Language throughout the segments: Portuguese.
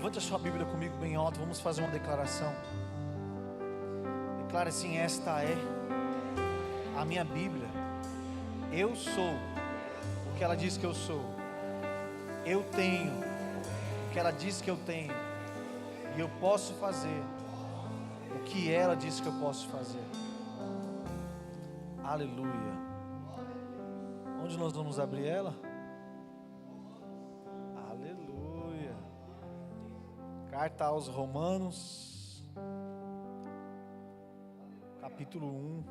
Levante a sua Bíblia comigo bem alto. Vamos fazer uma declaração. Declare assim: esta é a minha Bíblia. Eu sou o que ela diz que eu sou. Eu tenho o que ela diz que eu tenho. E eu posso fazer o que ela diz que eu posso fazer. Aleluia. Onde nós vamos abrir ela? Aleluia. Carta aos Romanos, capítulo 1.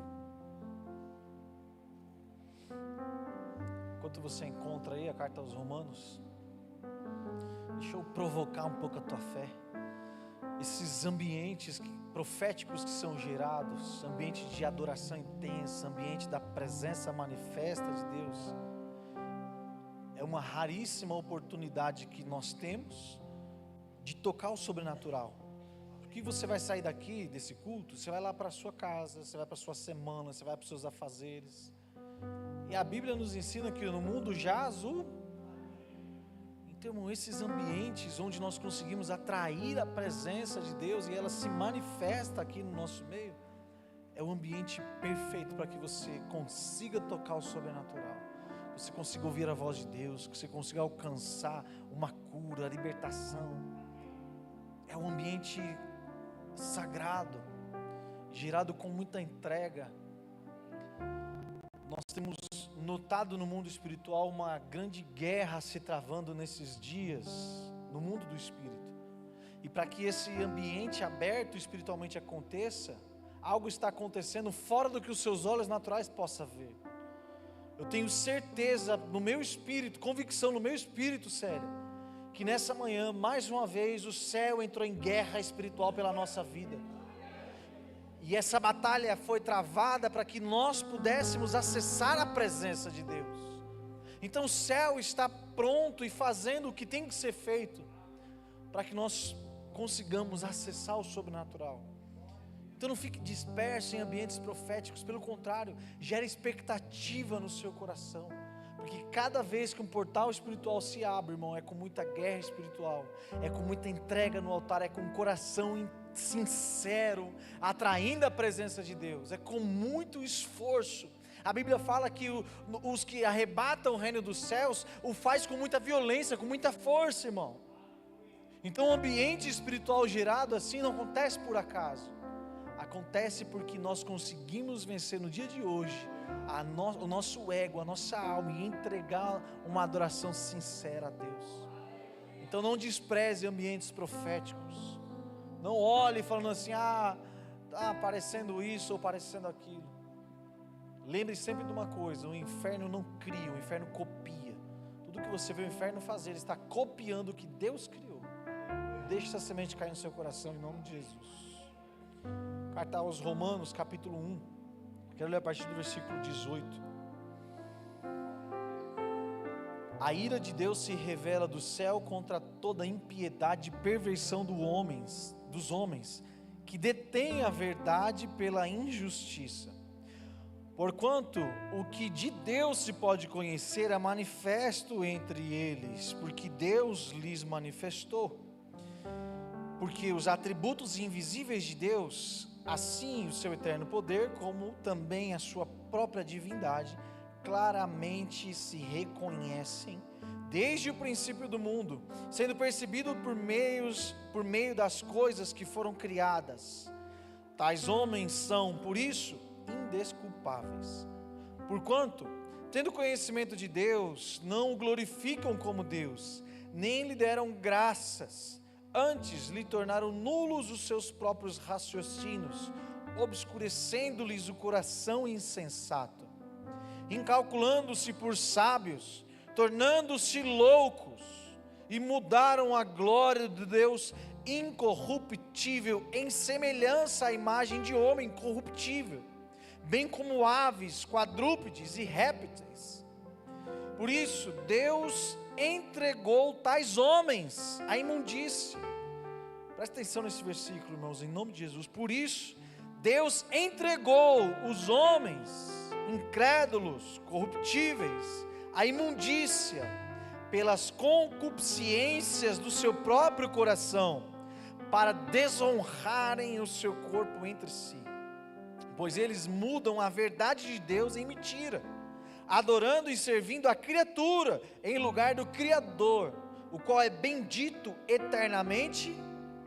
Enquanto você encontra aí a carta aos Romanos, deixa eu provocar um pouco a tua fé. Esses ambientes proféticos que são gerados, ambiente de adoração intensa, ambiente da presença manifesta de Deus, é uma raríssima oportunidade que nós temos de tocar o sobrenatural. Porque você vai sair daqui, desse culto, você vai lá para a sua casa, você vai para a sua semana, você vai para os seus afazeres. E a Bíblia nos ensina que no mundo jaz o... Então, esses ambientes onde nós conseguimos atrair a presença de Deus e ela se manifesta aqui no nosso meio, é o ambiente perfeito para que você consiga tocar o sobrenatural, que você consiga ouvir a voz de Deus, que você consiga alcançar uma cura, a libertação. É um ambiente sagrado, gerado com muita entrega. Nós temos notado no mundo espiritual uma grande guerra se travando nesses dias, no mundo do espírito. E para que esse ambiente aberto espiritualmente aconteça, algo está acontecendo fora do que os seus olhos naturais possam ver. Eu tenho certeza no meu espírito, convicção no meu espírito, sério, que nessa manhã, mais uma vez, o céu entrou em guerra espiritual pela nossa vida. E essa batalha foi travada para que nós pudéssemos acessar a presença de Deus. Então o céu está pronto e fazendo o que tem que ser feito para que nós consigamos acessar o sobrenatural. Então não fique disperso em ambientes proféticos, pelo contrário, gere expectativa no seu coração. Porque cada vez que um portal espiritual se abre, irmão, é com muita guerra espiritual, é com muita entrega no altar, é com um coração sincero, atraindo a presença de Deus, é com muito esforço. A Bíblia fala que os que arrebatam o reino dos céus, o faz com muita violência, com muita força, irmão. Então o ambiente espiritual gerado assim não acontece por acaso, acontece porque nós conseguimos vencer no dia de hoje o nosso ego, a nossa alma, e entregar uma adoração sincera a Deus. Então não despreze ambientes proféticos. Não olhe falando assim, está parecendo isso ou parecendo aquilo. Lembre sempre de uma coisa: o inferno não cria, o inferno copia. Tudo que você vê o inferno fazer, ele está copiando o que Deus criou. Deixe essa semente cair no seu coração em nome de Jesus. Carta aos Romanos, capítulo 1. Quero ler a partir do versículo 18. A ira de Deus se revela do céu contra toda impiedade e perversão dos homens, que detêm a verdade pela injustiça. Porquanto o que de Deus se pode conhecer é manifesto entre eles, porque Deus lhes manifestou. Porque os atributos invisíveis de Deus, assim o seu eterno poder, como também a sua própria divindade, claramente se reconhecem desde o princípio do mundo, sendo percebido por meio das coisas que foram criadas. Tais homens são, por isso, indesculpáveis. Porquanto, tendo conhecimento de Deus, não o glorificam como Deus, nem lhe deram graças, antes lhe tornaram nulos os seus próprios raciocínios, obscurecendo-lhes o coração insensato. Incalculando-se por sábios, tornando-se loucos, e mudaram a glória de Deus incorruptível em semelhança à imagem de homem corruptível, bem como aves, quadrúpedes e répteis. Por isso Deus entregou tais homens à imundícia. Presta atenção nesse versículo, irmãos, em nome de Jesus. Por isso Deus entregou os homens incrédulos, corruptíveis, à imundícia, pelas concupiscências do seu próprio coração, para desonrarem o seu corpo entre si. Pois eles mudam a verdade de Deus em mentira, adorando e servindo a criatura em lugar do Criador, o qual é bendito eternamente.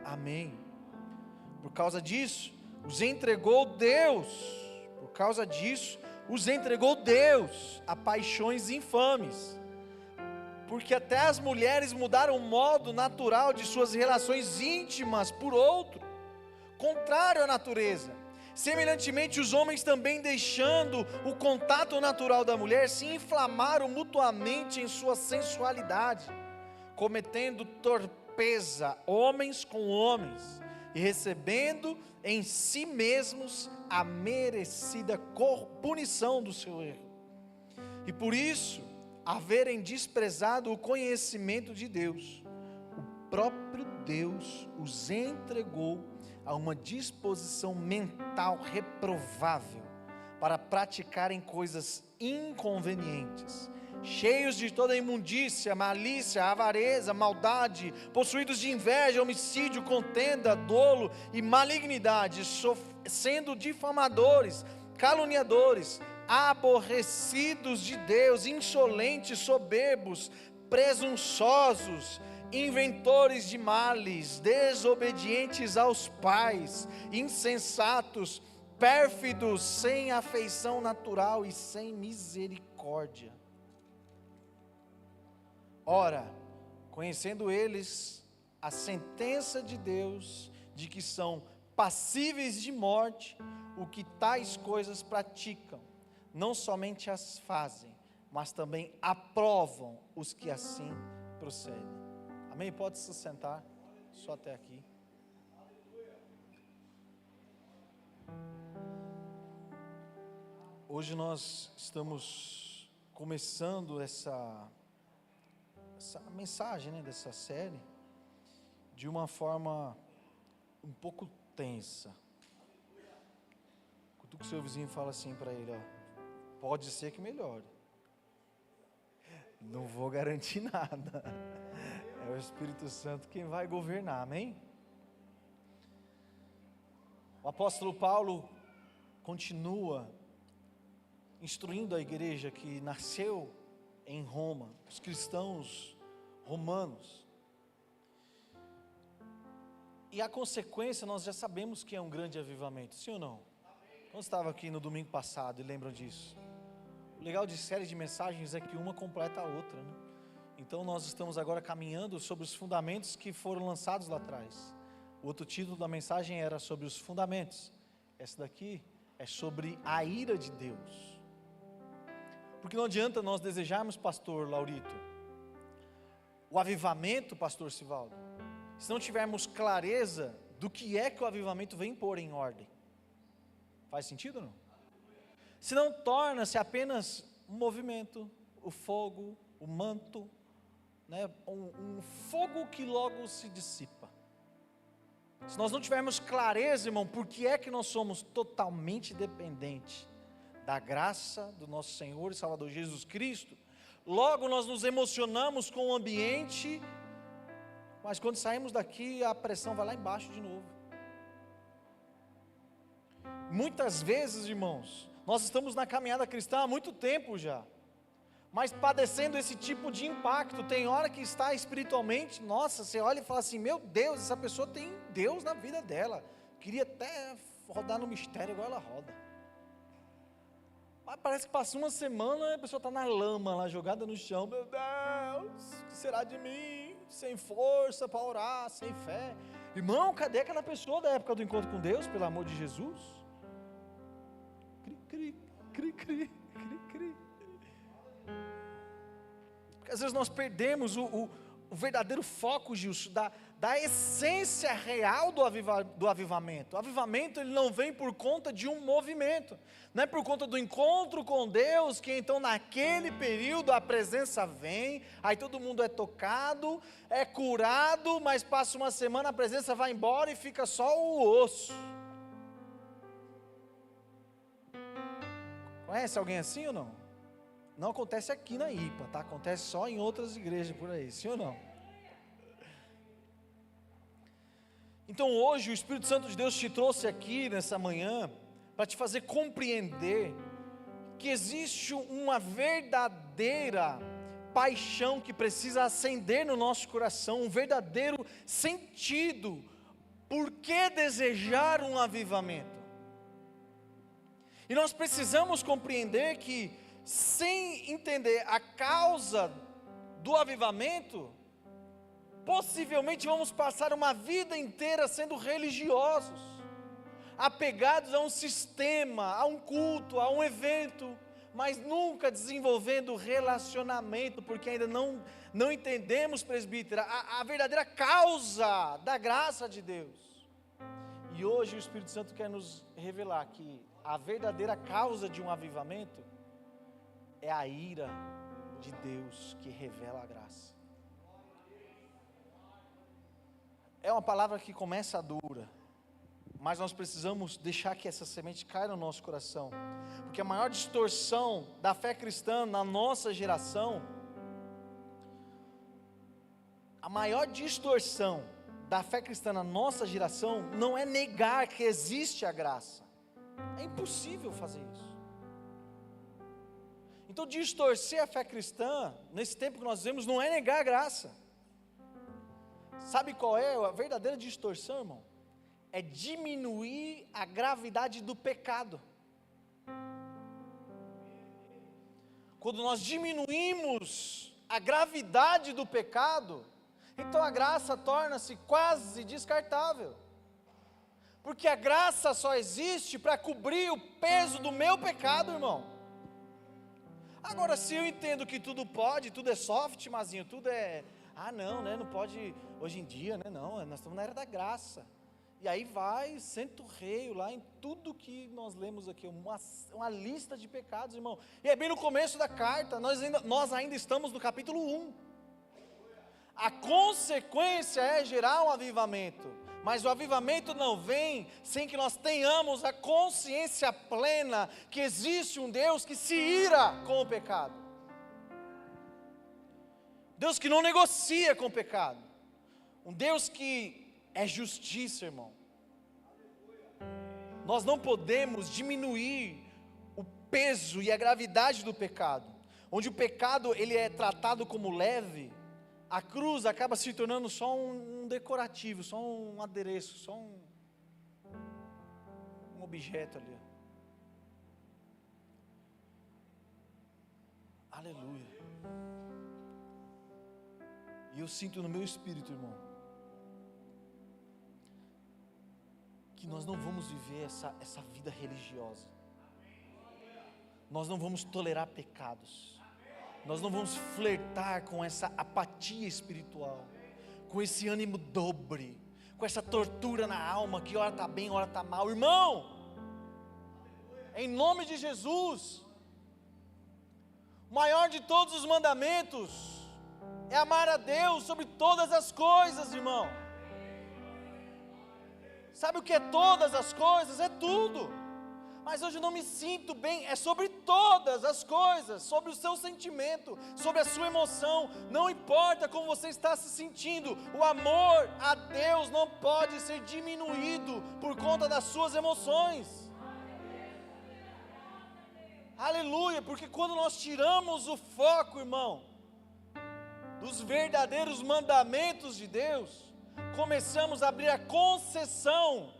Amém. Por causa disso, os entregou Deus a paixões infames, porque até as mulheres mudaram o modo natural de suas relações íntimas por outro, contrário à natureza. Semelhantemente, os homens também, deixando o contato natural da mulher, se inflamaram mutuamente em sua sensualidade, cometendo torpeza homens com homens, e recebendo em si mesmos a merecida punição do seu erro. E por isso, haverem desprezado o conhecimento de Deus, o próprio Deus os entregou a uma disposição mental reprovável, para praticarem coisas inconvenientes, cheios de toda imundícia, malícia, avareza, maldade, possuídos de inveja, homicídio, contenda, dolo e malignidade, sendo difamadores, caluniadores, aborrecidos de Deus, insolentes, soberbos, presunçosos, inventores de males, desobedientes aos pais, insensatos, pérfidos, sem afeição natural e sem misericórdia. Ora, conhecendo eles a sentença de Deus, de que são passíveis de morte, o que tais coisas praticam, não somente as fazem, mas também aprovam os que assim procedem. Amém? Pode se sentar, só até aqui. Hoje nós estamos começando essa mensagem, dessa série, de uma forma um pouco tensa. Cutuca o seu vizinho e fala assim para ele, pode ser que melhore. Não vou garantir nada. É o Espírito Santo quem vai governar, amém? O apóstolo Paulo continua instruindo a igreja que nasceu em Roma, os cristãos romanos. E a consequência nós já sabemos que é um grande avivamento, sim ou não? Quando estava aqui no domingo passado e lembram disso? O legal de série de mensagens é que uma completa a outra, né? Então nós estamos agora caminhando sobre os fundamentos que foram lançados lá atrás. O outro título da mensagem era sobre os fundamentos. Essa daqui é sobre a ira de Deus. Porque não adianta nós desejarmos, pastor Laurito, o avivamento, pastor Sivaldo, se não tivermos clareza do que é que o avivamento vem pôr em ordem. Faz sentido ou não? Se não, torna-se apenas um movimento, o fogo, o manto, um fogo que logo se dissipa. Se nós não tivermos clareza, irmão, por que é que nós somos totalmente dependentes da graça do nosso Senhor e Salvador Jesus Cristo, logo nós nos emocionamos com o ambiente, mas quando saímos daqui a pressão vai lá embaixo de novo. Muitas vezes, irmãos, nós estamos na caminhada cristã há muito tempo já, mas padecendo esse tipo de impacto. Tem hora que está espiritualmente, nossa, você olha e fala assim, meu Deus, essa pessoa tem Deus na vida dela, queria até rodar no mistério igual ela roda. Mas parece que passou uma semana e a pessoa está na lama lá, jogada no chão. Meu Deus, o que será de mim? Sem força para orar, sem fé. Irmão, cadê aquela pessoa da época do encontro com Deus, pelo amor de Jesus? Cri, cri, cri, cri, cri, cri. Porque às vezes nós perdemos o verdadeiro foco, Gilson, da essência real do avivamento. O avivamento, ele não vem por conta de um movimento, não é por conta do encontro com Deus, que então naquele período a presença vem, aí todo mundo é tocado, é curado, mas passa uma semana, a presença vai embora e fica só o osso. Conhece alguém assim ou não? Não acontece aqui na IPA, tá? Acontece só em outras igrejas por aí, sim ou não? Então hoje o Espírito Santo de Deus te trouxe aqui nessa manhã para te fazer compreender que existe uma verdadeira paixão que precisa acender no nosso coração, um verdadeiro sentido. Por que desejar um avivamento? E nós precisamos compreender que, sem entender a causa do avivamento, possivelmente vamos passar uma vida inteira sendo religiosos, apegados a um sistema, a um culto, a um evento, mas nunca desenvolvendo relacionamento, porque ainda não entendemos, presbítero, a verdadeira causa da graça de Deus. E hoje o Espírito Santo quer nos revelar que a verdadeira causa de um avivamento é a ira de Deus que revela a graça. É uma palavra que começa dura, mas nós precisamos deixar que essa semente caia no nosso coração, porque a maior distorção da fé cristã na nossa geração, a maior distorção da fé cristã na nossa geração, não é negar que existe a graça, é impossível fazer isso. Então distorcer a fé cristã, nesse tempo que nós vivemos, não é negar a graça. Sabe qual é a verdadeira distorção, irmão? É diminuir a gravidade do pecado. Quando nós diminuímos a gravidade do pecado, então a graça torna-se quase descartável. Porque a graça só existe para cobrir o peso do meu pecado, irmão. Agora, se eu entendo que tudo pode, tudo é soft, mazinho, tudo é... não, né, não pode hoje em dia, né, não, nós estamos na era da graça. E aí vai, senta o rei lá em tudo que nós lemos aqui, uma lista de pecados, irmão. E é bem no começo da carta, nós ainda estamos no capítulo 1. A consequência é gerar um avivamento, mas o avivamento não vem sem que nós tenhamos a consciência plena que existe um Deus que se ira com o pecado. Deus que não negocia com o pecado. Um Deus que é justiça, irmão. Nós não podemos diminuir o peso e a gravidade do pecado. Onde o pecado ele é tratado como leve, a cruz acaba se tornando só um decorativo, só um adereço, só um objeto ali. Aleluia. E eu sinto no meu espírito, irmão, que nós não vamos viver essa vida religiosa. Nós não vamos tolerar pecados. Nós não vamos flertar com essa apatia espiritual, com esse ânimo dobre, com essa tortura na alma, que hora está bem, hora está mal. Irmão, em nome de Jesus, o maior de todos os mandamentos é amar a Deus sobre todas as coisas, irmão. Sabe o que é todas as coisas? É tudo. Mas hoje eu não me sinto bem, é sobre todas as coisas, sobre o seu sentimento, sobre a sua emoção, não importa como você está se sentindo, o amor a Deus não pode ser diminuído por conta das suas emoções. Aleluia, porque quando nós tiramos o foco, irmão, dos verdadeiros mandamentos de Deus, começamos a abrir a concessão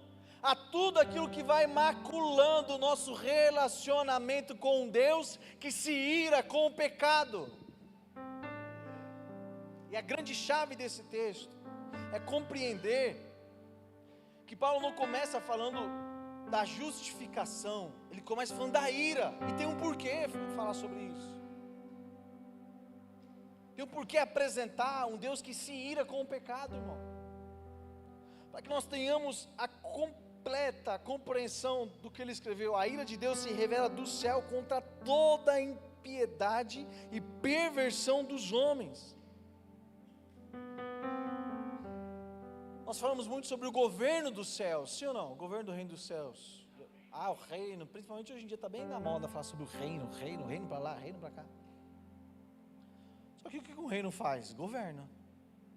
a tudo aquilo que vai maculando o nosso relacionamento com Deus, que se ira com o pecado. E a grande chave desse texto é compreender que Paulo não começa falando da justificação, ele começa falando da ira, e tem um porquê falar sobre isso. Tem um porquê apresentar um Deus que se ira com o pecado, irmão, para que nós tenhamos a completa compreensão do que ele escreveu. A ira de Deus se revela do céu contra toda a impiedade e perversão dos homens. Nós falamos muito sobre o governo dos céus, sim ou não? O governo do reino dos céus. O reino, principalmente hoje em dia está bem na moda falar sobre o reino para lá, reino para cá. Só que o que o reino faz? Governa.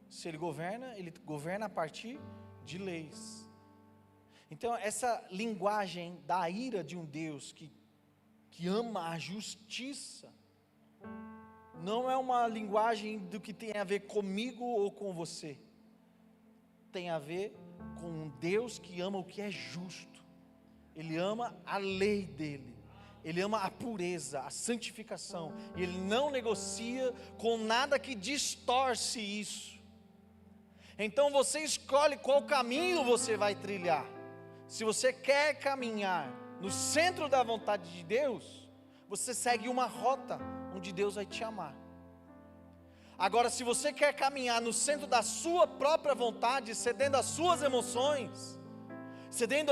Se ele governa a partir de leis. Então essa linguagem da ira de um Deus que ama a justiça, não é uma linguagem do que tem a ver comigo ou com você. Tem a ver com um Deus que ama o que é justo. Ele ama a lei dele. Ele ama a pureza, a santificação. E ele não negocia com nada que distorce isso. Então você escolhe qual caminho você vai trilhar. Se você quer caminhar no centro da vontade de Deus, você segue uma rota onde Deus vai te amar. Agora, se você quer caminhar no centro da sua própria vontade, cedendo às suas emoções, cedendo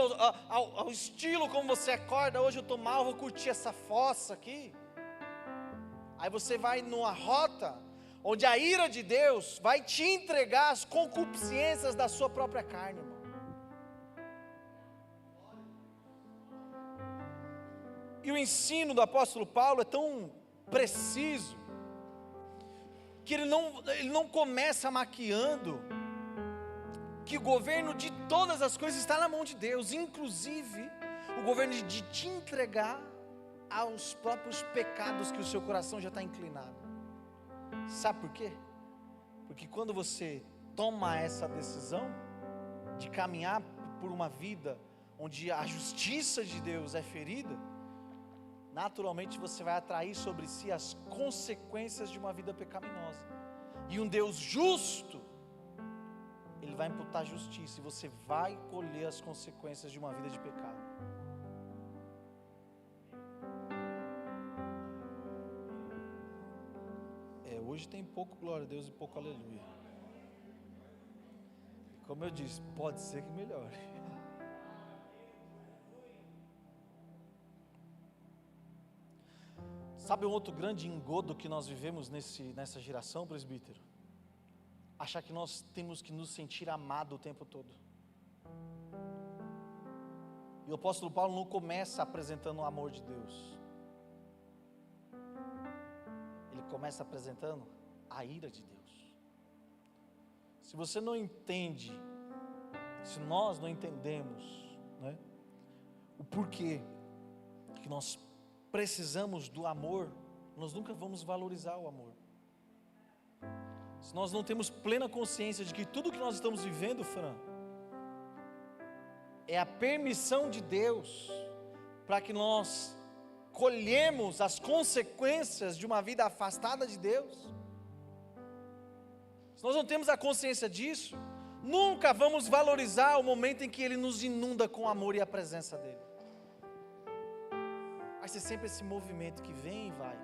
ao estilo como você acorda, hoje eu estou mal, vou curtir essa fossa aqui. Aí você vai numa rota onde a ira de Deus vai te entregar as concupiscências da sua própria carne, irmão. E o ensino do apóstolo Paulo é tão preciso, que ele não começa maquiando que o governo de todas as coisas está na mão de Deus, inclusive o governo de te entregar aos próprios pecados que o seu coração já está inclinado. Sabe por quê? Porque quando você toma essa decisão de caminhar por uma vida onde a justiça de Deus é ferida, naturalmente você vai atrair sobre si as consequências de uma vida pecaminosa. E um Deus justo, Ele vai imputar justiça, e você vai colher as consequências de uma vida de pecado. Hoje tem pouco glória a Deus e pouco aleluia. Como eu disse, pode ser que melhore. Sabe um outro grande engodo que nós vivemos nessa geração, presbítero? Achar que nós temos que nos sentir amados o tempo todo. E o apóstolo Paulo não começa apresentando o amor de Deus. Ele começa apresentando a ira de Deus. Se você não entende, se nós não entendemos, né, o porquê que nós precisamos do amor, nós nunca vamos valorizar o amor. Se nós não temos plena consciência de que tudo que nós estamos vivendo, Fran, é a permissão de Deus para que nós colhemos as consequências de uma vida afastada de Deus. Se nós não temos a consciência disso, nunca vamos valorizar o momento em que Ele nos inunda com amor e a presença dEle. Vai ser sempre esse movimento que vem e vai.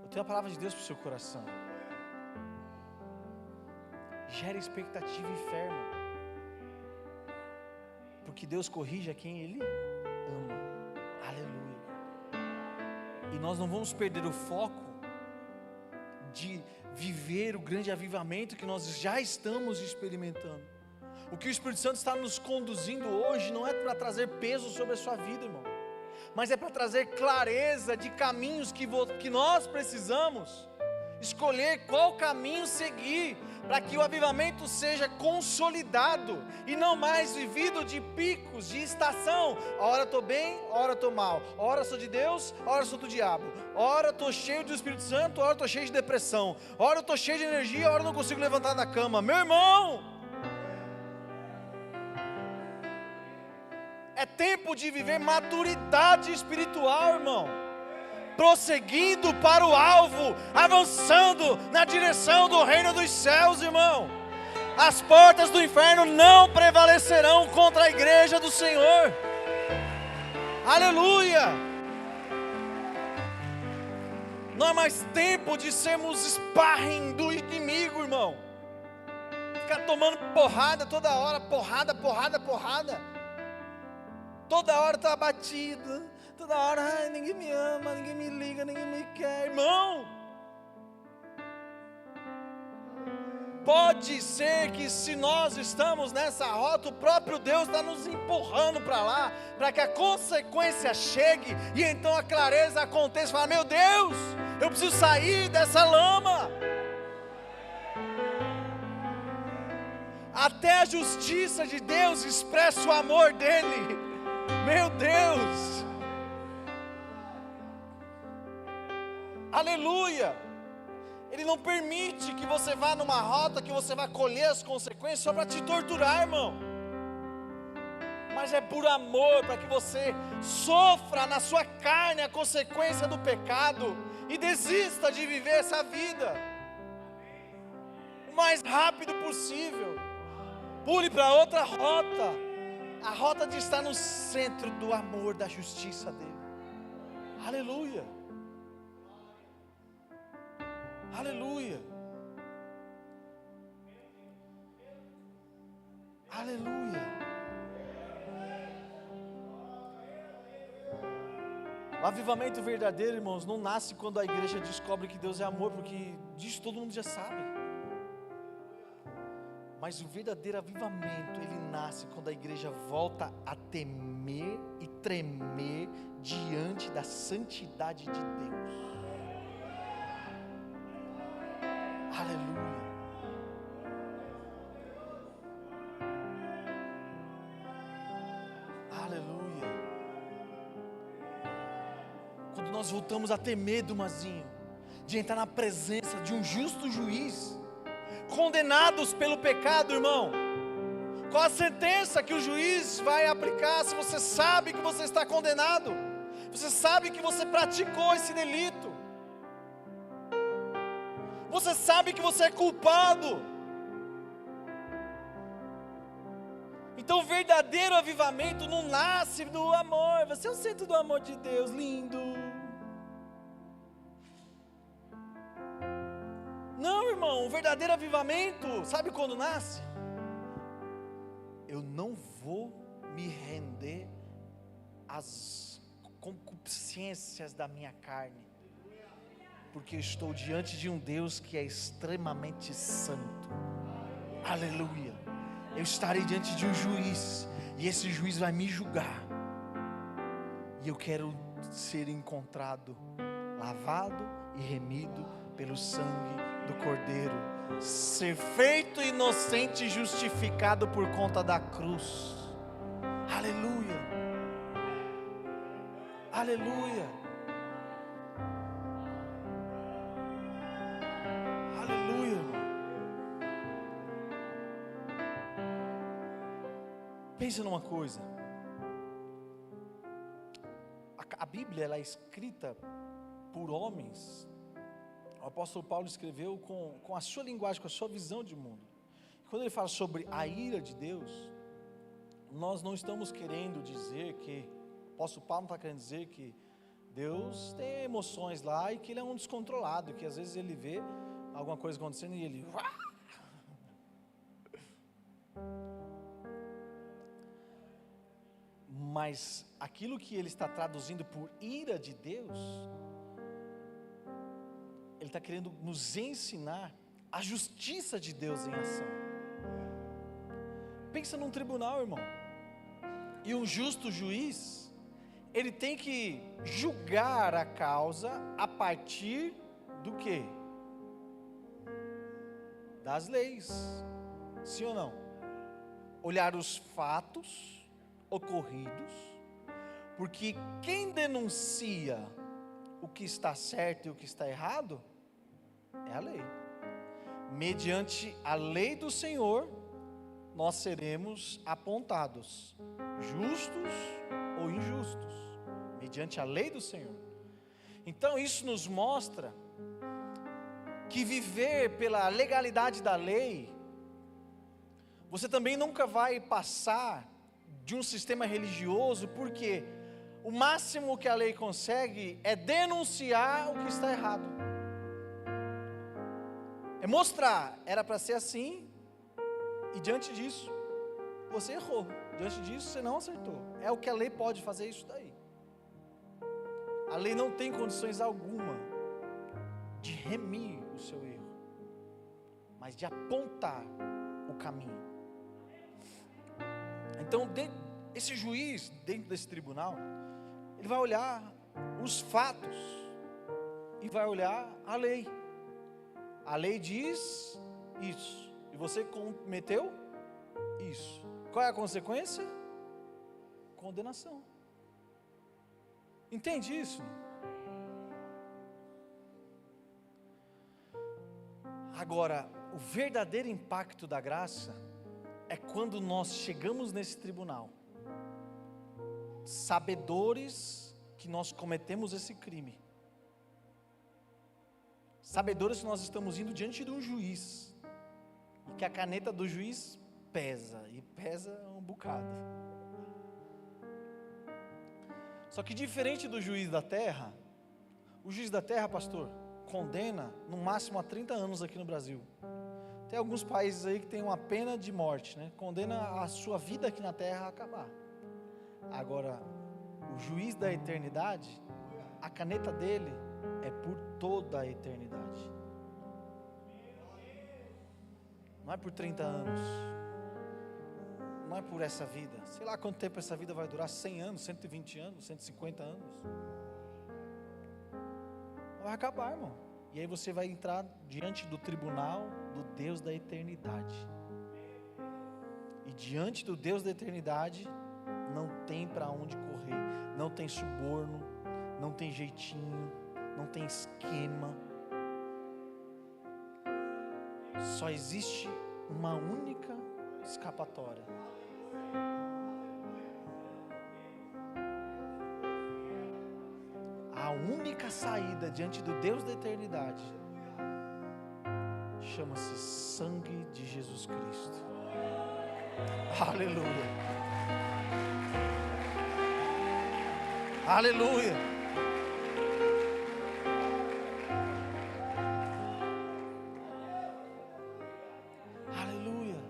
Eu tenho a palavra de Deus para o seu coração. Gera expectativa e fé, irmão. Porque Deus corrige a quem Ele ama. Aleluia. E nós não vamos perder o foco de viver o grande avivamento que nós já estamos experimentando. O que o Espírito Santo está nos conduzindo hoje não é para trazer peso sobre a sua vida, irmão, mas é para trazer clareza de caminhos que nós precisamos escolher qual caminho seguir, para que o avivamento seja consolidado e não mais vivido de picos, de estação. A hora estou bem, a hora estou mal, a hora sou de Deus, a hora sou do diabo, a hora estou cheio do Espírito Santo, a hora estou cheio de depressão, a hora estou cheio de energia, a hora não consigo levantar da cama. Meu irmão, é tempo de viver maturidade espiritual, irmão, prosseguindo para o alvo, avançando na direção do reino dos céus, irmão. As portas do inferno não prevalecerão contra a igreja do Senhor. Aleluia. Não é mais tempo de sermos sparring do inimigo, irmão. Ficar tomando porrada toda hora, porrada. Toda hora está abatido, toda hora, ninguém me ama, ninguém me liga, ninguém me quer, irmão. Pode ser que se nós estamos nessa rota, o próprio Deus está nos empurrando para lá, para que a consequência chegue, e então a clareza aconteça, fala, meu Deus, eu preciso sair dessa lama. Até a justiça de Deus expressa o amor dele, meu Deus, aleluia. Ele não permite que você vá numa rota que você vai colher as consequências só para te torturar, irmão. Mas é por amor, para que você sofra na sua carne a consequência do pecado e desista de viver essa vida o mais rápido possível. Pule para outra rota, a rota de estar no centro do amor, da justiça dele. Aleluia. Aleluia, aleluia. O avivamento verdadeiro, irmãos, não nasce quando a igreja descobre que Deus é amor, porque disso todo mundo já sabe. Mas o verdadeiro avivamento, ele nasce quando a igreja volta a temer e tremer diante da santidade de Deus. Aleluia. Aleluia. Quando nós voltamos a ter medo, Mazinho, de entrar na presença de um justo juiz, condenados pelo pecado, irmão, qual a sentença que o juiz vai aplicar se você sabe que você está condenado? Você sabe que você praticou esse delito. Você sabe que você é culpado. Então o verdadeiro avivamento não nasce do amor. Você é o centro do amor de Deus, lindo. Não, irmão, o verdadeiro avivamento, sabe quando nasce? Eu não vou me render às concupiscências da minha carne, porque eu estou diante de um Deus que é extremamente santo. Aleluia. Eu estarei diante de um juiz, e esse juiz vai me julgar, e eu quero ser encontrado, lavado e remido pelo sangue do Cordeiro, ser feito inocente e justificado por conta da cruz. Aleluia. Aleluia. Pensa numa coisa, a Bíblia ela é escrita por homens. O apóstolo Paulo escreveu com a sua linguagem, com a sua visão de mundo. Quando ele fala sobre a ira de Deus, nós não estamos querendo dizer que, o apóstolo Paulo não está querendo dizer que Deus tem emoções lá e que ele é um descontrolado, que às vezes ele vê alguma coisa acontecendo e ele... Mas aquilo que ele está traduzindo por ira de Deus, ele está querendo nos ensinar a justiça de Deus em ação. Pensa num tribunal, irmão, e um justo juiz, ele tem que julgar a causa a partir do quê? Das leis, sim ou não? Olhar os fatos ocorridos, porque quem denuncia o que está certo e o que está errado é a lei. Mediante a lei do Senhor, nós seremos apontados, justos ou injustos, mediante a lei do Senhor. Então isso nos mostra que viver pela legalidade da lei, você também nunca vai passar de um sistema religioso, porque o máximo que a lei consegue é denunciar o que está errado, é mostrar, era para ser assim, e diante disso, você errou, diante disso você não acertou, é o que a lei pode fazer, isso daí. A lei não tem condições alguma de remir o seu erro, mas de apontar o caminho. Então, esse juiz, dentro desse tribunal, ele vai olhar os fatos e vai olhar a lei. A lei diz isso, e você cometeu isso. Qual é a consequência? Condenação. Entende isso? Agora, o verdadeiro impacto da graça é quando nós chegamos nesse tribunal, sabedores que nós cometemos esse crime, sabedores que nós estamos indo diante de um juiz, e que a caneta do juiz pesa, e pesa um bocado. Só que diferente do juiz da terra, o juiz da terra, pastor, condena no máximo a 30 anos aqui no Brasil. Tem alguns países aí que tem uma pena de morte, né? Condena a sua vida aqui na terra a acabar. Agora, o juiz da eternidade, a caneta dele é por toda a eternidade. Não é por 30 anos. Não é por essa vida. Sei lá quanto tempo essa vida vai durar, 100 anos, 120 anos, 150 anos. Vai acabar, irmão. E aí você vai entrar diante do tribunal do Deus da eternidade. E diante do Deus da eternidade, não tem para onde correr. Não tem suborno, não tem jeitinho, não tem esquema. Só existe uma única escapatória. A única saída diante do Deus da eternidade chama-se sangue de Jesus Cristo. Aleluia. Aleluia. Aleluia.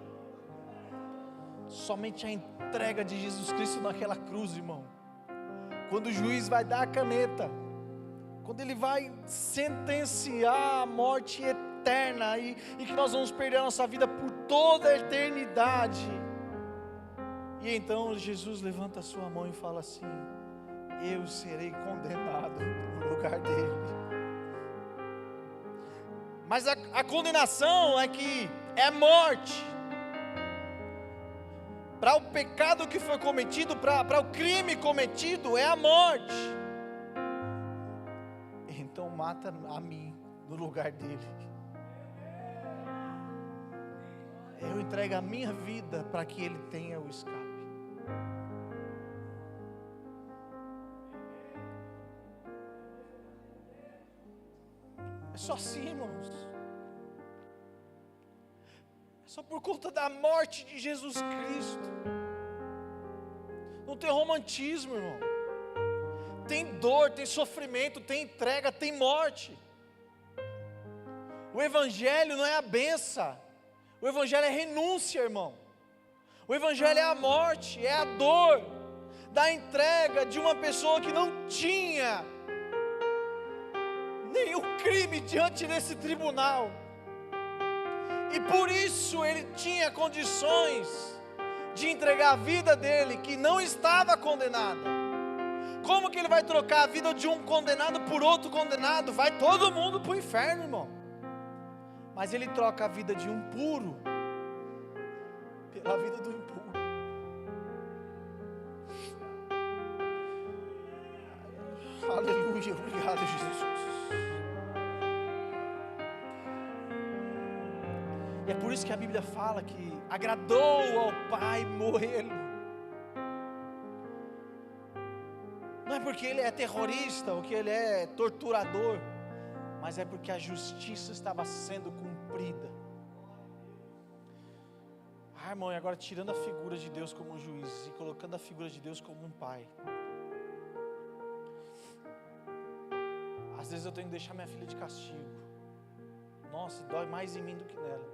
Somente a entrega de Jesus Cristo naquela cruz, irmão. Quando o juiz vai dar a caneta, quando ele vai sentenciar a morte eterna e que nós vamos perder a nossa vida por toda a eternidade. E então Jesus levanta a sua mão e fala assim: eu serei condenado no lugar dele. Mas a condenação é que é morte. Para o pecado que foi cometido, para o crime cometido, é a morte. Então mata a mim no lugar dele. Eu entrego a minha vida para que ele tenha o escape. É só assim, irmãos. É só por conta da morte de Jesus Cristo. Não tem romantismo, irmão. Tem dor, tem sofrimento, tem entrega, tem morte. O Evangelho não é a benção. O Evangelho é renúncia, irmão. O Evangelho é a morte, é a dor da entrega de uma pessoa que não tinha nenhum crime diante desse tribunal. E por isso ele tinha condições de entregar a vida dele, que não estava condenada. Como que ele vai trocar a vida de um condenado por outro condenado? Vai todo mundo para o inferno, irmão. Mas ele troca a vida de um puro pela vida do impuro. Aleluia, obrigado, Jesus. E é por isso que a Bíblia fala que agradou ao Pai morrê-lo. Não é porque ele é terrorista ou que ele é torturador, mas é porque a justiça estava sendo cumprida. Irmão, e agora tirando a figura de Deus como um juiz e colocando a figura de Deus como um pai. Às vezes eu tenho que deixar minha filha de castigo. Nossa, dói mais em mim do que nela.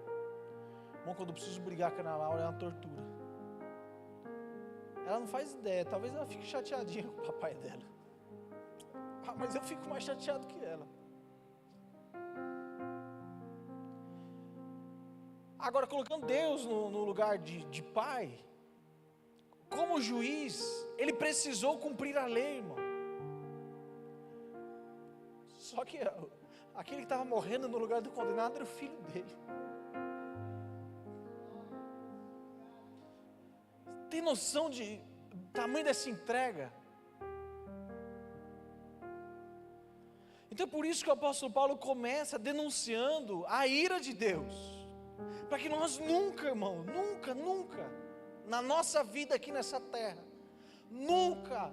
Irmão, quando eu preciso brigar com a Ana Laura, é uma tortura. Ela não faz ideia, talvez ela fique chateadinha com o papai dela. Mas eu fico mais chateado que ela. Agora, colocando Deus no lugar de pai, como juiz, ele precisou cumprir a lei, irmão. Só que aquele que estava morrendo no lugar do condenado era o filho dele. Tem noção de tamanho dessa entrega? Então é por isso que o apóstolo Paulo começa denunciando a ira de Deus, para que nós nunca, irmão, nunca, na nossa vida aqui nessa terra, nunca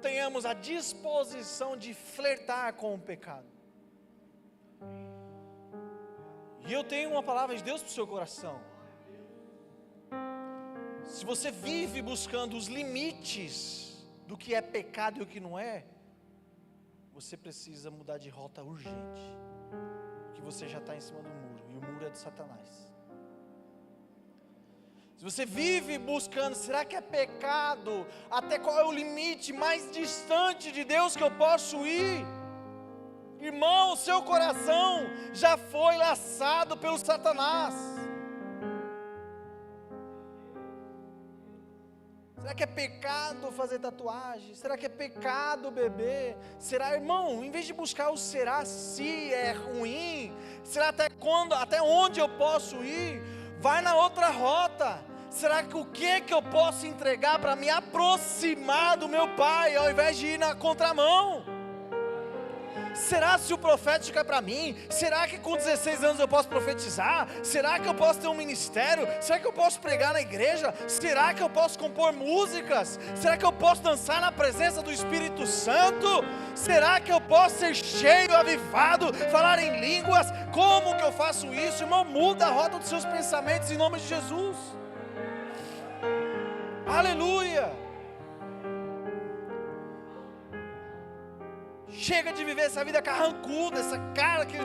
tenhamos a disposição de flertar com o pecado. E eu tenho uma palavra de Deus para o seu coração. Se você vive buscando os limites do que é pecado e o que não é, você precisa mudar de rota urgente, porque você já está em cima do muro, e o muro é de Satanás. Se você vive buscando, será que é pecado? Até qual é o limite mais distante de Deus que eu posso ir? Irmão, seu coração já foi laçado pelo Satanás. Será que é pecado fazer tatuagem? Será que é pecado beber? Será, irmão, em vez de buscar o será, se é ruim, será até onde eu posso ir? Vai na outra rota. Será que o que eu posso entregar para me aproximar do meu pai, ao invés de ir na contramão? Será se o profético é para mim? Será que com 16 anos eu posso profetizar? Será que eu posso ter um ministério? Será que eu posso pregar na igreja? Será que eu posso compor músicas? Será que eu posso dançar na presença do Espírito Santo? Será que eu posso ser cheio, avivado, falar em línguas? Como que eu faço isso? Irmão, muda a rota dos seus pensamentos em nome de Jesus. Aleluia! Chega de viver essa vida carrancuda, essa cara que...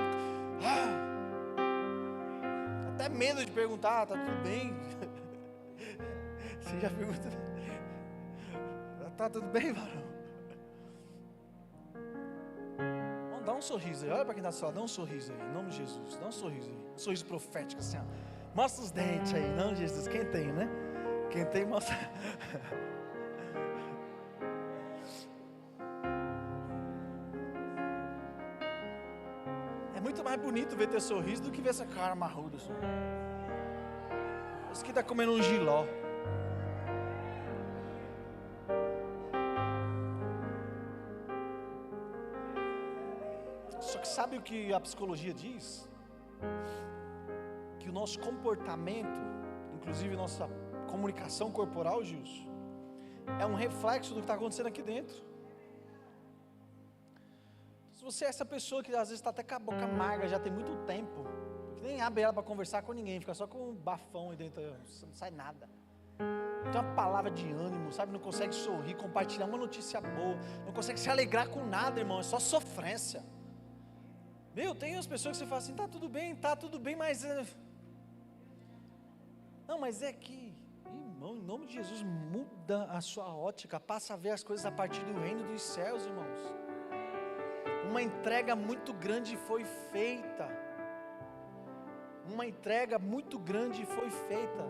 até medo de perguntar, tá tudo bem? Você já pergunta, tá tudo bem, varão? Vamos dar um sorriso aí, olha para quem está só, dá um sorriso aí, em nome de Jesus, dá um sorriso aí, um sorriso profético assim, ó. Mostra os dentes aí, em nome de Jesus, quem tem, né? Quem tem, mostra... É muito mais bonito ver teu sorriso do que ver essa cara marruda. Esse que está comendo um jiló. Só que sabe o que a psicologia diz? Que o nosso comportamento, inclusive nossa comunicação corporal, Gilson, é um reflexo do que está acontecendo aqui dentro. Se você é essa pessoa que às vezes está até com a boca amarga, já tem muito tempo, que nem abre ela para conversar com ninguém, fica só com um bafão aí dentro, não sai nada, não tem uma palavra de ânimo, sabe, não consegue sorrir, compartilhar uma notícia boa, não consegue se alegrar com nada, irmão, é só sofrência. Meu, tem as pessoas que você fala assim, tá tudo bem, mas... Não, mas é que, irmão, em nome de Jesus, muda a sua ótica, passa a ver as coisas a partir do reino dos céus, irmãos. Uma entrega muito grande foi feita. Uma entrega muito grande foi feita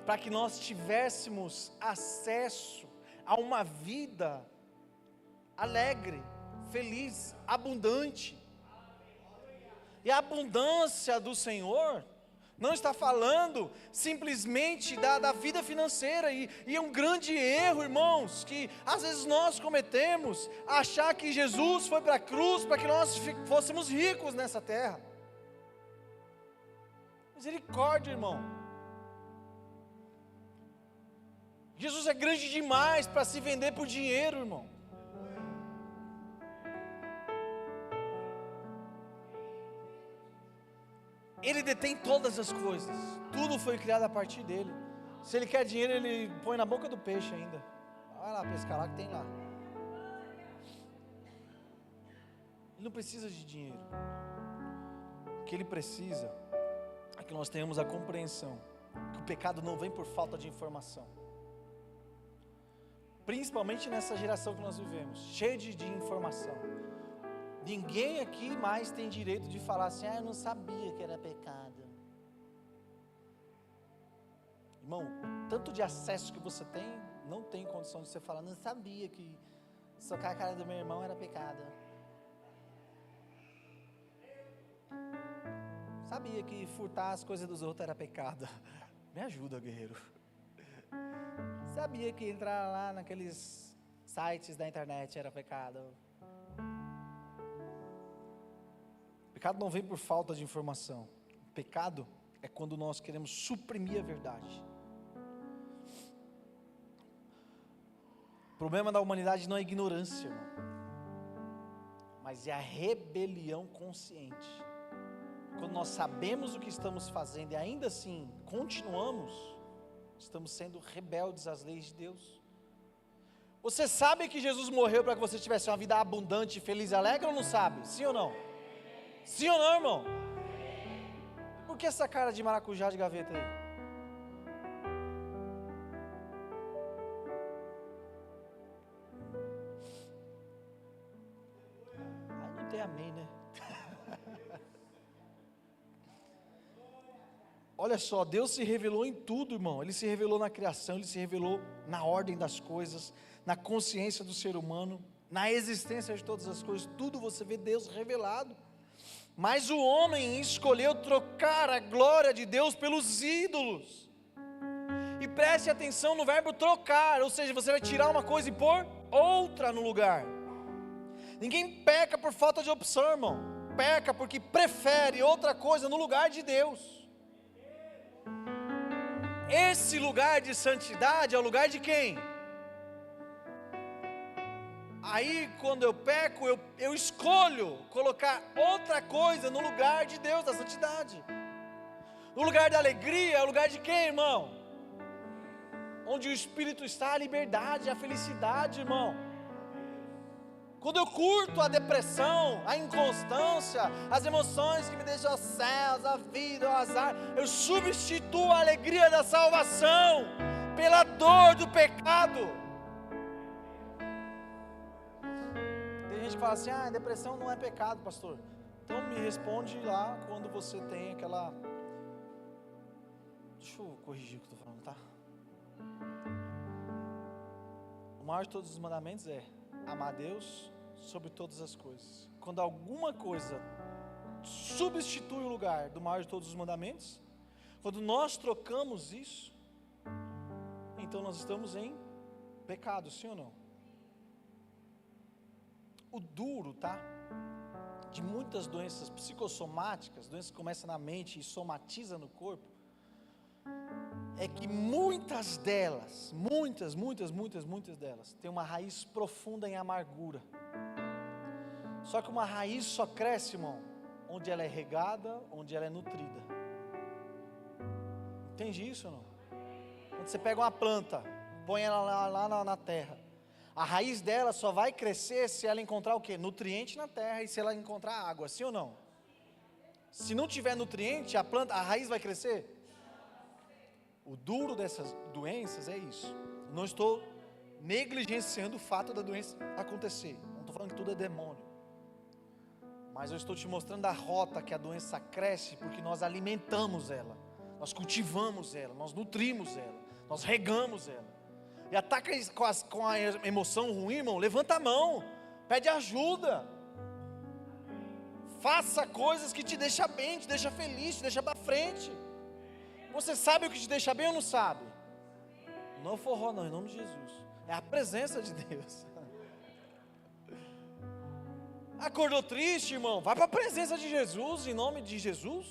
para que nós tivéssemos acesso a uma vida alegre, feliz, abundante. E a abundância do Senhor não está falando simplesmente da vida financeira, e é um grande erro, irmãos, que às vezes nós cometemos, achar que Jesus foi para a cruz para que nós fôssemos ricos nessa terra. Misericórdia, irmão. Jesus é grande demais para se vender por dinheiro, irmão. Ele detém todas as coisas, tudo foi criado a partir dele. Se ele quer dinheiro, ele põe na boca do peixe ainda. Vai lá pescar lá que tem lá. Ele não precisa de dinheiro. O que ele precisa é que nós tenhamos a compreensão que o pecado não vem por falta de informação. Principalmente nessa geração que nós vivemos, cheia de informação. Ninguém aqui mais tem direito de falar assim, eu não sabia que era pecado. Irmão, tanto de acesso que você tem, não tem condição de você falar, não sabia que socar a cara do meu irmão era pecado. Sabia que furtar as coisas dos outros era pecado. Me ajuda, guerreiro. Sabia que entrar lá naqueles sites da internet era pecado. Pecado não vem por falta de informação. Pecado é quando nós queremos suprimir a verdade. O problema da humanidade não é ignorância, irmão, mas é a rebelião consciente. Quando nós sabemos o que estamos fazendo e ainda assim continuamos, estamos sendo rebeldes às leis de Deus. Você sabe que Jesus morreu para que você tivesse uma vida abundante, feliz e alegre, ou não sabe? Sim ou não? Sim ou não, irmão? Por que essa cara de maracujá de gaveta aí? Aí não tem amém, né? Olha só, Deus se revelou em tudo, irmão. Ele se revelou na criação, Ele se revelou na ordem das coisas, na consciência do ser humano, na existência de todas as coisas. Tudo você vê Deus revelado. Mas o homem escolheu trocar a glória de Deus pelos ídolos. E preste atenção no verbo trocar, ou seja, você vai tirar uma coisa e pôr outra no lugar. Ninguém peca por falta de opção, irmão. Peca porque prefere outra coisa no lugar de Deus. Esse lugar de santidade é o lugar de quem? Aí quando eu peco, eu escolho colocar outra coisa no lugar de Deus, da santidade. No lugar da alegria, é o lugar de quem, irmão? Onde o Espírito está, a liberdade, a felicidade, irmão. Quando eu curto a depressão, a inconstância, as emoções que me deixam aos céus, a vida, o azar, eu substituo a alegria da salvação pela dor do pecado. Tem gente que fala assim, depressão não é pecado, pastor. Então me responde lá quando você tem aquela... Deixa eu corrigir o que eu estou falando, tá? O maior de todos os mandamentos é amar a Deus sobre todas as coisas. Quando alguma coisa substitui o lugar do maior de todos os mandamentos, quando nós trocamos isso, então nós estamos em pecado, sim ou não? O duro, tá? De muitas doenças psicossomáticas, doenças que começam na mente e somatiza no corpo, é que muitas delas, muitas delas, têm uma raiz profunda em amargura. Só que uma raiz só cresce, irmão, onde ela é regada, onde ela é nutrida. Entende isso ou não? Quando você pega uma planta, põe ela lá na terra, a raiz dela só vai crescer se ela encontrar o quê? Nutriente na terra e se ela encontrar água, sim ou não? Se não tiver nutriente, a raiz vai crescer? O duro dessas doenças é isso. Não estou negligenciando o fato da doença acontecer. Não estou falando que tudo é demônio. Mas eu estou te mostrando a rota que a doença cresce porque nós alimentamos ela. Nós cultivamos ela, nós nutrimos ela, nós regamos ela. E ataca com a emoção ruim, irmão, levanta a mão, pede ajuda. Faça coisas que te deixam bem, te deixam feliz, te deixam para frente. Você sabe o que te deixa bem ou não sabe? Não forró não, em nome de Jesus. É a presença de Deus. Acordou triste, irmão? Vai para a presença de Jesus, em nome de Jesus.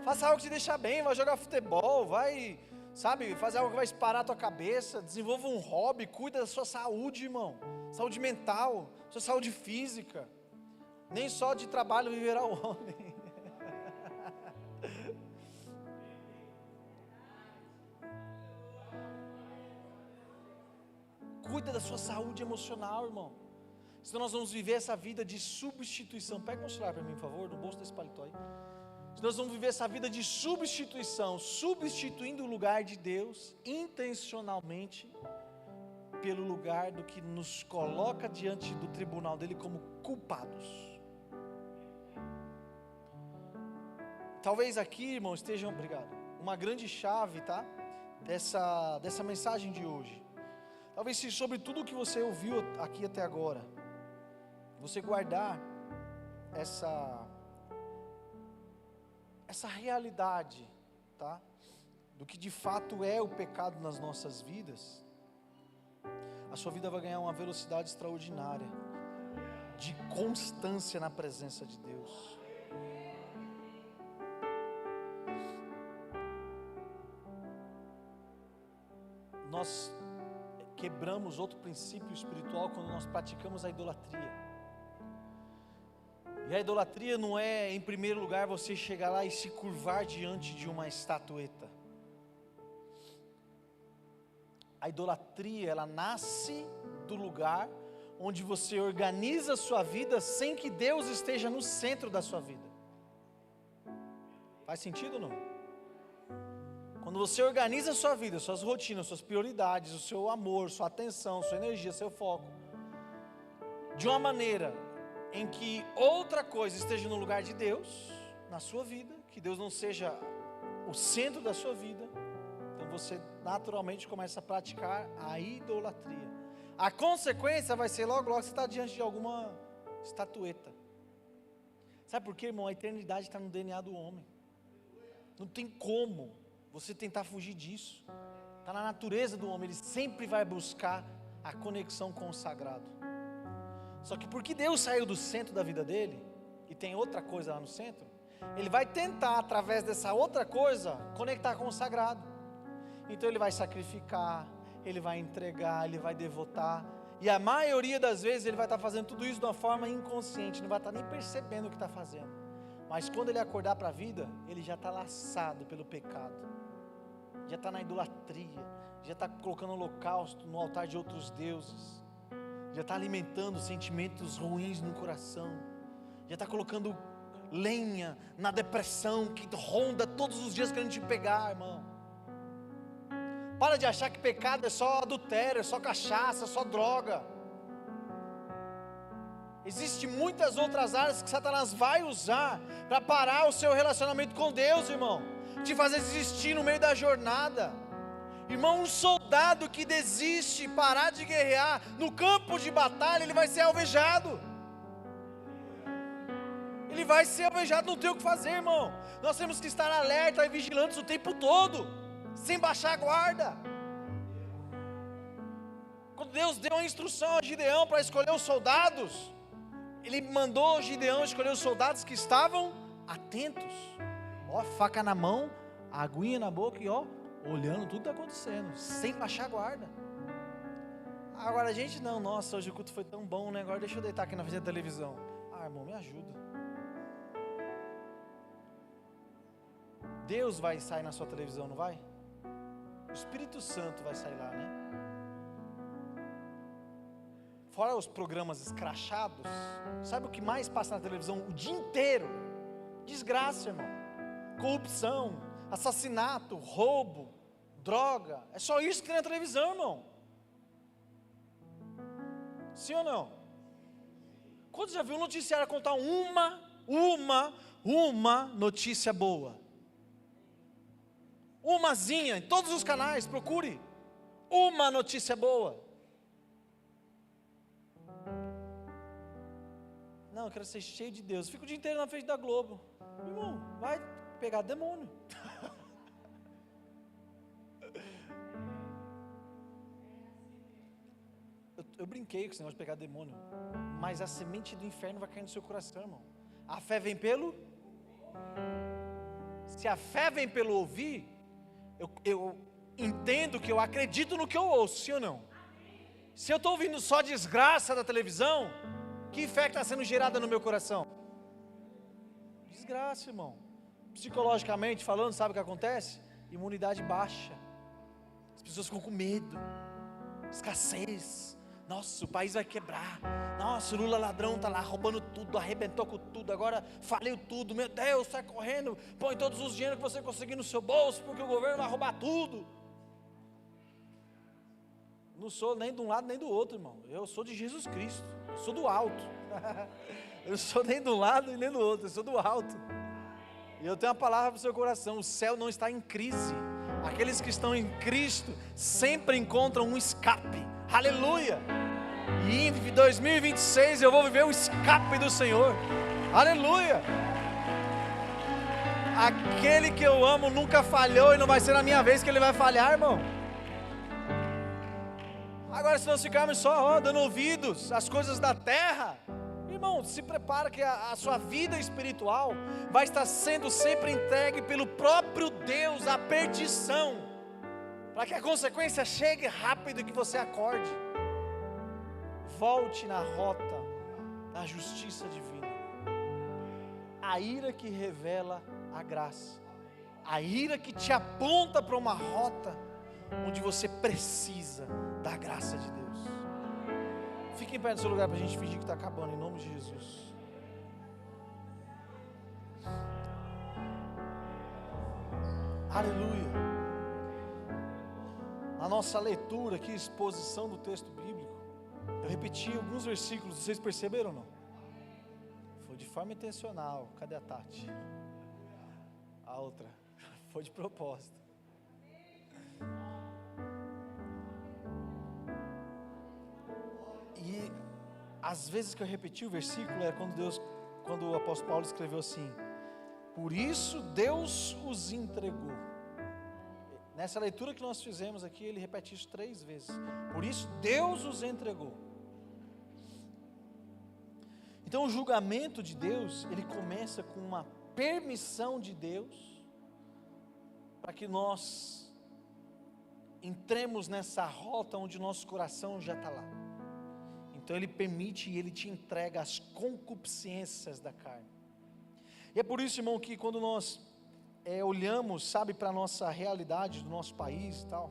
Faça algo que te deixa bem, vai jogar futebol, vai, sabe, fazer algo que vai esparar a tua cabeça. Desenvolva um hobby, cuida da sua saúde, irmão. Saúde mental, sua saúde física. Nem só de trabalho viverá o homem. Cuida da sua saúde emocional, irmão. Senão nós vamos viver essa vida de substituição. Pega o celular para mim, por favor, no bolso desse paletó aí. Senão nós vamos viver essa vida de substituição, substituindo o lugar de Deus, intencionalmente, pelo lugar do que nos coloca diante do tribunal dele como culpados. Talvez aqui, irmão, estejam, obrigado. uma grande chave, tá? Dessa mensagem de hoje. Talvez se sobre tudo que você ouviu aqui até agora, você guardar essa realidade, tá? Do que de fato é o pecado nas nossas vidas, a sua vida vai ganhar uma velocidade extraordinária, de constância na presença de Deus. Nós quebramos outro princípio espiritual quando nós praticamos a idolatria. E a idolatria não é, em primeiro lugar, você chegar lá e se curvar diante de uma estatueta. A idolatria, ela nasce do lugar onde você organiza a sua vida sem que Deus esteja no centro da sua vida. Faz sentido ou não? Quando você organiza a sua vida, suas rotinas, suas prioridades, o seu amor, sua atenção, sua energia, seu foco, de uma maneira em que outra coisa esteja no lugar de Deus, na sua vida, que Deus não seja o centro da sua vida, então você naturalmente começa a praticar a idolatria. A consequência vai ser logo você está diante de alguma estatueta. Sabe por quê, irmão? A eternidade está no DNA do homem. Não tem como você tentar fugir disso. Está na natureza do homem, ele sempre vai buscar a conexão com o sagrado. Só que porque Deus saiu do centro da vida dele, e tem outra coisa lá no centro, ele vai tentar, através dessa outra coisa, conectar com o sagrado. Então ele vai sacrificar, ele vai entregar, ele vai devotar, e a maioria das vezes ele vai estar fazendo tudo isso de uma forma inconsciente, não vai estar nem percebendo o que está fazendo. Mas quando ele acordar para a vida, ele já está laçado pelo pecado, já está na idolatria, já está colocando holocausto no altar de outros deuses, já está alimentando sentimentos ruins no coração, já está colocando lenha na depressão que ronda todos os dias querendo te pegar, irmão. Para de achar que pecado é só adultério, é só cachaça, é só droga. Existem muitas outras áreas que Satanás vai usar para parar o seu relacionamento com Deus, irmão, te fazer desistir no meio da jornada. Irmão, um soldado que desiste, parar de guerrear no campo de batalha, ele vai ser alvejado. Ele vai ser alvejado, não tem o que fazer, irmão. Nós temos que estar alerta e vigilantes o tempo todo, sem baixar a guarda. Quando Deus deu a instrução a Gideão para escolher os soldados, Ele mandou Gideão escolher os soldados que estavam atentos. Ó, faca na mão, aguinha na boca e ó, olhando tudo que está acontecendo, sem baixar a guarda. Agora a gente não, nossa, hoje o culto foi tão bom, né? Agora deixa eu deitar aqui na frente da televisão. Ah, irmão, me ajuda. Deus vai sair na sua televisão, não vai? O Espírito Santo vai sair lá, né? Fora os programas escrachados, sabe o que mais passa na televisão o dia inteiro? Desgraça, irmão. Corrupção, assassinato, roubo, droga. É só isso que tem na televisão, irmão. Sim ou não? Quando já viu um noticiário contar uma notícia boa? Umazinha, em todos os canais, procure. Uma notícia boa. Não, eu quero ser cheio de Deus. Fico o dia inteiro na frente da Globo. Irmão, vai pegar demônio. Eu brinquei com esse negócio de pegar demônio. Mas a semente do inferno vai cair no seu coração, irmão. A fé vem pelo... Se a fé vem pelo ouvir, eu entendo que eu acredito no que eu ouço, sim ou não? Se eu estou ouvindo só desgraça da televisão, que fé que está sendo gerada no meu coração? Desgraça, irmão. Psicologicamente falando, sabe o que acontece? Imunidade baixa. As pessoas ficam com medo. Escassez. Nossa, o país vai quebrar. Nossa, o Lula ladrão está lá roubando tudo, arrebentou com tudo, agora faliu tudo. Meu Deus, sai correndo, põe todos os dinheiros que você conseguir no seu bolso, porque o governo vai roubar tudo. Não sou nem de um lado nem do outro, irmão. Eu sou de Jesus Cristo, eu sou do alto. Eu não sou nem de um lado nem do outro, eu sou do alto. E eu tenho uma palavra para o seu coração: o céu não está em crise. Aqueles que estão em Cristo sempre encontram um escape. Aleluia! E em 2026 eu vou viver o escape do Senhor. Aleluia! Aquele que eu amo nunca falhou e não vai ser na minha vez que ele vai falhar, irmão. Agora, se nós ficarmos só dando ouvidos às coisas da terra, irmão, se prepara que a sua vida espiritual vai estar sendo sempre entregue pelo próprio Deus à perdição, para que a consequência chegue rápido e que você acorde. Volte na rota da justiça divina, a ira que revela a graça, a ira que te aponta para uma rota onde você precisa da graça de Deus. Fique em pé no seu lugar para a gente fingir que está acabando, em nome de Jesus. Aleluia. Na nossa leitura aqui, exposição do texto bíblico, eu repeti alguns versículos, vocês perceberam ou não? Foi de forma intencional. Cadê a Tati? A outra. Foi de propósito. E às vezes que eu repeti o versículo é quando o apóstolo Paulo escreveu assim: por isso Deus os entregou. Nessa leitura que nós fizemos aqui, ele repete isso 3 vezes. Por isso Deus os entregou. Então o julgamento de Deus, ele começa com uma permissão de Deus, para que nós entremos nessa rota onde nosso coração já está lá. Então ele permite e ele te entrega as concupiscências da carne. E é por isso, irmão, que quando nós olhamos, sabe, para a nossa realidade do nosso país e tal,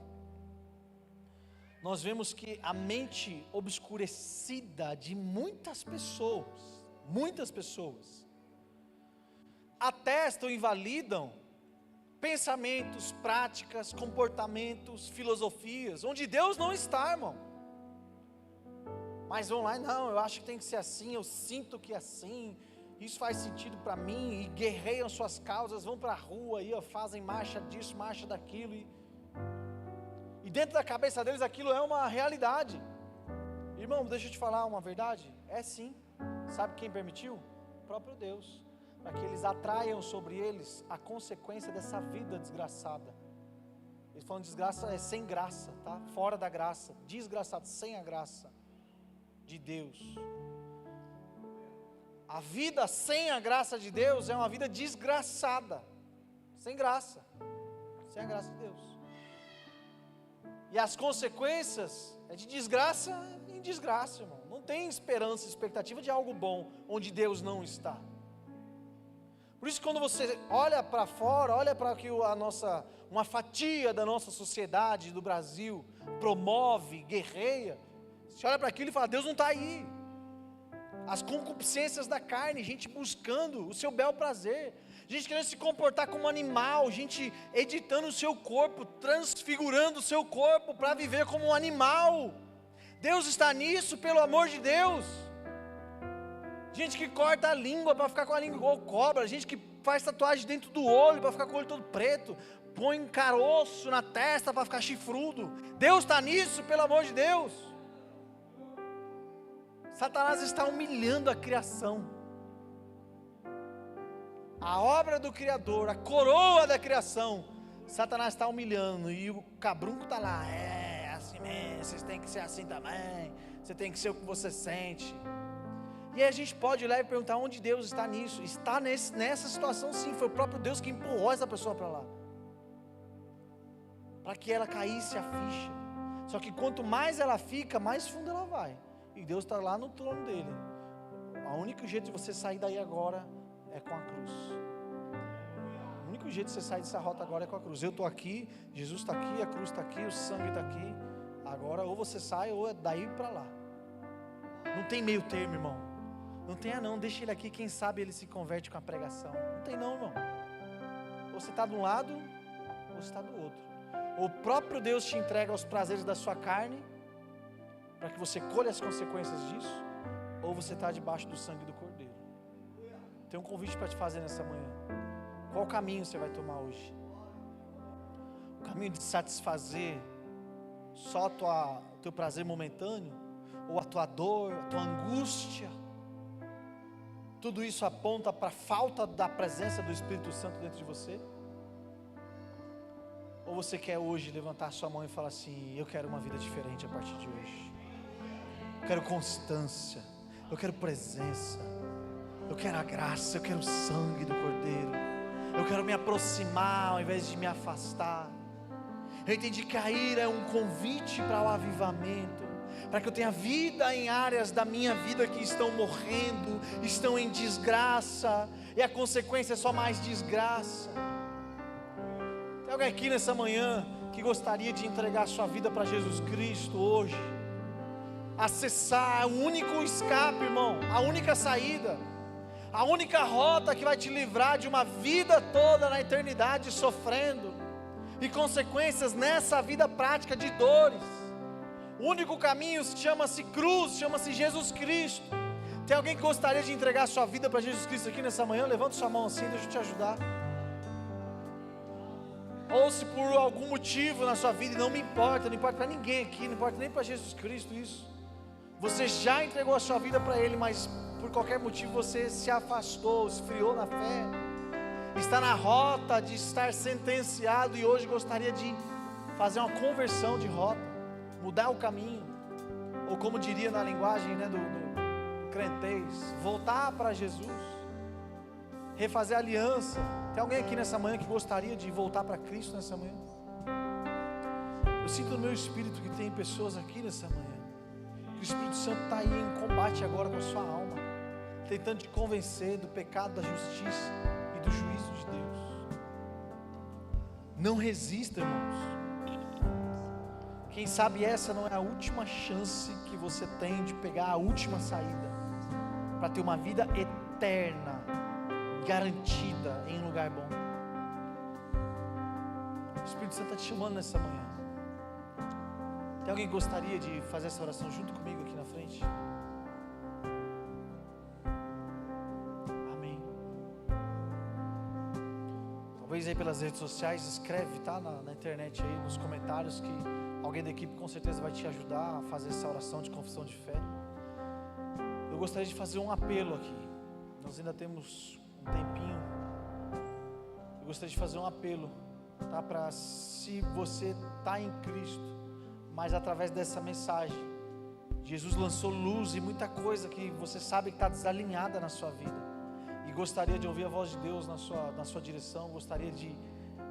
nós vemos que a mente obscurecida de muitas pessoas, atestam e validam pensamentos, práticas, comportamentos, filosofias, onde Deus não está, irmão. Mas vão lá, não, eu acho que tem que ser assim, eu sinto que é assim, isso faz sentido para mim, e guerreiam suas causas, vão para a rua e fazem marcha disso, marcha daquilo, e dentro da cabeça deles aquilo é uma realidade. Irmão, deixa eu te falar uma verdade, é sim. Sabe quem permitiu? O próprio Deus, para que eles atraiam sobre eles a consequência dessa vida desgraçada. Eles falam desgraça é sem graça, tá? Fora da graça, desgraçado, sem a graça de Deus. A vida sem a graça de Deus é uma vida desgraçada, sem graça, sem a graça de Deus. E as consequências é de desgraça em desgraça, irmão. Não tem esperança, expectativa de algo bom onde Deus não está. Por isso, quando você olha para fora, olha para que uma fatia da nossa sociedade, do Brasil, promove, guerreia, você olha para aquilo e fala: Deus não está aí. As concupiscências da carne, gente buscando o seu bel prazer, gente querendo se comportar como animal, gente editando o seu corpo, transfigurando o seu corpo para viver como um animal. Deus está nisso, pelo amor de Deus. Gente que corta a língua para ficar com a língua igual cobra, gente que faz tatuagem dentro do olho para ficar com o olho todo preto, põe caroço na testa para ficar chifrudo. Deus está nisso, pelo amor de Deus. Satanás está humilhando a criação, a obra do Criador, a coroa da criação. Satanás está humilhando, e o cabrunco está lá: é assim mesmo, vocês têm que ser assim também, você tem que ser o que você sente. E aí a gente pode ir lá e perguntar onde Deus está nisso. Está nessa situação sim, foi o próprio Deus que empurrou essa pessoa para lá, para que ela caísse a ficha. Só que quanto mais ela fica, mais fundo ela vai. E Deus está lá no trono dele. O único jeito de você sair daí agora é com a cruz. O único jeito de você sair dessa rota agora é com a cruz. Eu estou aqui, Jesus está aqui, a cruz está aqui, o sangue está aqui. Agora ou você sai ou é daí para lá. Não tem meio termo, irmão. Não tem não, deixa ele aqui, quem sabe ele se converte com a pregação. Não tem não, irmão. Ou você está de um lado, ou você está do outro. O próprio Deus te entrega aos prazeres da sua carne, para que você colhe as consequências disso, ou você está debaixo do sangue do Cordeiro. Tem um convite para te fazer nessa manhã. Qual caminho você vai tomar hoje? O caminho de satisfazer só o teu prazer momentâneo? Ou a tua dor, a tua angústia? Tudo isso aponta para a falta da presença do Espírito Santo dentro de você? Ou você quer hoje levantar sua mão e falar assim: eu quero uma vida diferente a partir de hoje, eu quero constância, eu quero presença, eu quero a graça, eu quero o sangue do Cordeiro, eu quero me aproximar ao invés de me afastar. Eu entendi que a ira é um convite para o avivamento, para que eu tenha vida em áreas da minha vida que estão morrendo, estão em desgraça, e a consequência é só mais desgraça. Tem alguém aqui nessa manhã que gostaria de entregar a sua vida para Jesus Cristo hoje? Acessar o único escape, irmão, a única saída, a única rota que vai te livrar de uma vida toda na eternidade sofrendo, e consequências nessa vida prática de dores. O único caminho chama-se cruz, chama-se Jesus Cristo. Tem alguém que gostaria de entregar a sua vida para Jesus Cristo aqui nessa manhã? Levanta sua mão assim, deixa eu te ajudar. Ou se por algum motivo na sua vida, não importa para ninguém aqui, não importa nem para Jesus Cristo isso, você já entregou a sua vida para Ele, mas por qualquer motivo você se afastou, esfriou na fé, está na rota de estar sentenciado e hoje gostaria de fazer uma conversão de rota, mudar o caminho, ou como diria na linguagem, do crentez, voltar para Jesus, refazer aliança. Tem alguém aqui nessa manhã que gostaria de voltar para Cristo nessa manhã? Eu sinto no meu espírito que tem pessoas aqui nessa manhã, que o Espírito Santo está aí em combate agora com a sua alma, tentando te convencer do pecado, da justiça e do juízo de Deus. Não resista, irmãos. Quem sabe essa não é a última chance que você tem de pegar a última saída, para ter uma vida eterna, garantida em um lugar bom. O Espírito Santo está te chamando nessa manhã. Tem alguém que gostaria de fazer essa oração junto comigo aqui na frente? Amém. Talvez aí pelas redes sociais, escreve, tá? Na internet aí, nos comentários, que alguém da equipe com certeza vai te ajudar a fazer essa oração de confissão de fé. Eu gostaria de fazer um apelo aqui. Nós ainda temos um tempinho. Eu gostaria de fazer um apelo, tá? Para, se você está em Cristo, mas através dessa mensagem, Jesus lançou luz e muita coisa que você sabe que está desalinhada na sua vida, e gostaria de ouvir a voz de Deus na sua direção, gostaria de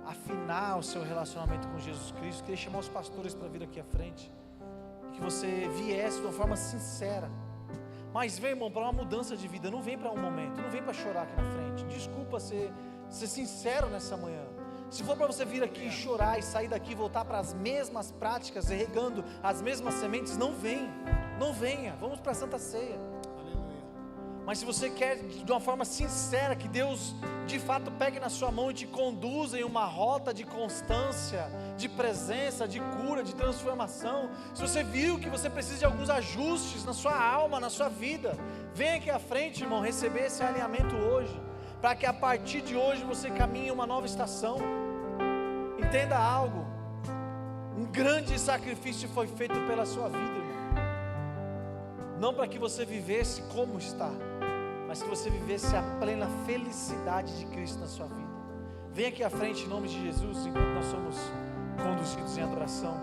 afinar o seu relacionamento com Jesus Cristo. Queria chamar os pastores para vir aqui à frente, que você viesse de uma forma sincera. Mas vem, irmão, para uma mudança de vida, não vem para um momento, não vem para chorar aqui na frente. Desculpa ser sincero nessa manhã. Se for para você vir aqui e chorar e sair daqui e voltar para as mesmas práticas, regando as mesmas sementes, não venha, vamos para a Santa Ceia. Mas se você quer de uma forma sincera que Deus de fato pegue na sua mão e te conduza em uma rota de constância, de presença, de cura, de transformação, se você viu que você precisa de alguns ajustes na sua alma, na sua vida, vem aqui à frente, irmão, receber esse alinhamento hoje, para que a partir de hoje você caminhe uma nova estação. Entenda algo, um grande sacrifício foi feito pela sua vida, irmão, não para que você vivesse como está, mas que você vivesse a plena felicidade de Cristo na sua vida. Vem aqui à frente em nome de Jesus, enquanto nós somos conduzidos em adoração.